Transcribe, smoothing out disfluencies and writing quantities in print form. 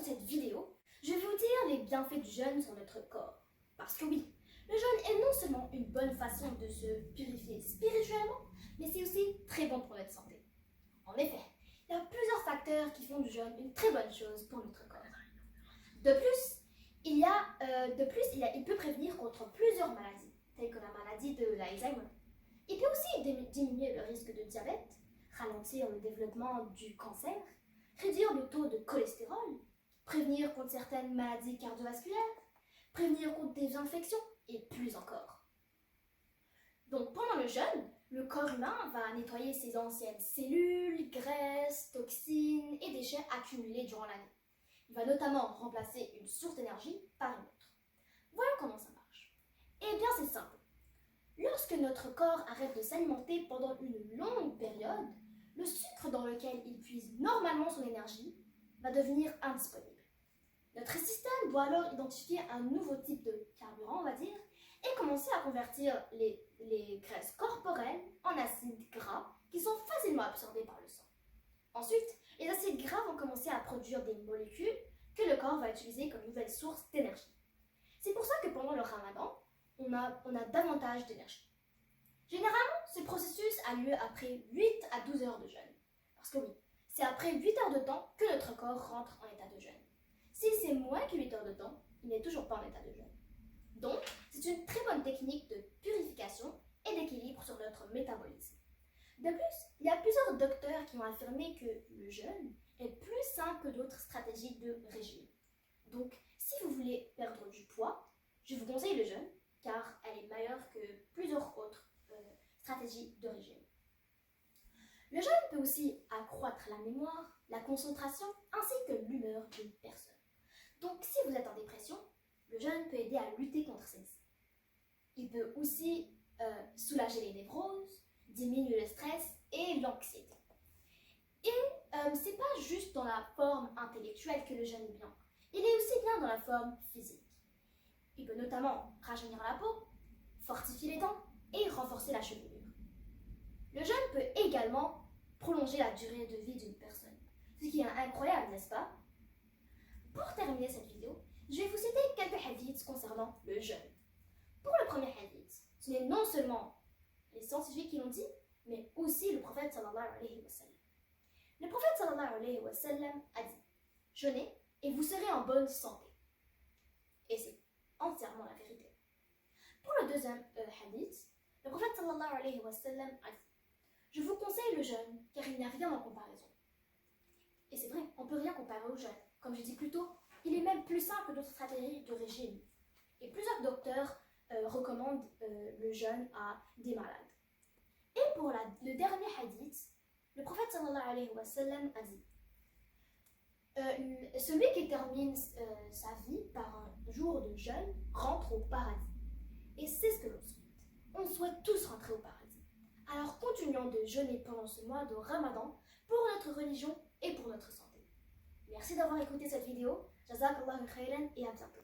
cette vidéo, je vais vous dire les bienfaits du jeûne sur notre corps. Parce que oui, le jeûne est non seulement une bonne façon de se purifier spirituellement, mais c'est aussi très bon pour notre santé. En effet, il y a plusieurs facteurs qui font du jeûne une très bonne chose pour notre corps. De plus, il peut prévenir contre plusieurs maladies, telles que la maladie de l'Alzheimer. Il peut aussi diminuer le risque de diabète, ralentir le développement du cancer, réduire le taux de cholestérol, prévenir contre certaines maladies cardiovasculaires, prévenir contre des infections et plus encore. Donc pendant le jeûne, le corps humain va nettoyer ses anciennes cellules, graisses, toxines et déchets accumulés durant l'année. Il va notamment remplacer une source d'énergie par une autre. Voilà comment ça marche. Eh bien c'est simple. Lorsque notre corps arrête de s'alimenter pendant une longue période, le sucre dans lequel il puise normalement son énergie va devenir indisponible. Notre système doit alors identifier un nouveau type de carburant, on va dire, et commencer à convertir les graisses corporelles en acides gras qui sont facilement absorbés par le sang. Ensuite, les acides gras vont commencer à produire des molécules que le corps va utiliser comme nouvelle source d'énergie. C'est pour ça que pendant le ramadan, on a davantage d'énergie. Généralement, ce processus a lieu après 8 à 12 heures de jeûne. Parce que oui, c'est après 8 heures de temps que notre corps rentre en état de jeûne. Si c'est moins que 8 heures de temps, il n'est toujours pas en état de jeûne. Donc, c'est une très bonne technique de purification et d'équilibre sur notre métabolisme. De plus, il y a plusieurs docteurs qui ont affirmé que le jeûne est plus sain que d'autres stratégies de régime. Donc, si vous voulez perdre du poids, je vous conseille le jeûne, car elle est meilleure que plusieurs autres stratégies de régime. Le jeûne peut aussi accroître la mémoire, la concentration ainsi que l'humeur d'une personne. Donc si vous êtes en dépression, le jeûne peut aider à lutter contre celle-ci. Il peut aussi soulager les névroses, diminuer le stress et l'anxiété. Et c'est pas juste dans la forme intellectuelle que le jeûne est bien, il est aussi bien dans la forme physique. Il peut notamment rajeunir la peau, fortifier les dents et renforcer la chevelure. Le jeûne peut également prolonger la durée de vie d'une personne, ce qui est incroyable, n'est-ce pas? Pour terminer cette vidéo, je vais vous citer quelques hadiths concernant le jeûne. Pour le premier hadith, ce n'est non seulement les scientifiques qui l'ont dit, mais aussi le prophète sallallahu alayhi wa sallam. Le prophète sallallahu alayhi wa sallam a dit « Jeûnez et vous serez en bonne santé ». Et c'est entièrement la vérité. Pour le deuxième hadith, le prophète sallallahu alayhi wa sallam a dit « Je vous conseille le jeûne car il n'y a rien en comparaison ». Et c'est vrai, on ne peut rien comparer au jeûne. Comme je dis plus tôt, il est même plus sain que d'autres stratégies de régime. Et plusieurs docteurs recommandent le jeûne à des malades. Et pour le dernier hadith, le prophète sallallahu alayhi wa sallam a dit celui qui termine sa vie par un jour de jeûne rentre au paradis. Et c'est ce que l'on souhaite. On souhaite tous rentrer au paradis. Alors continuons de jeûner pendant ce mois de Ramadan pour notre religion et pour notre santé. Merci d'avoir écouté cette vidéo. Jazakallahu khairan et à bientôt.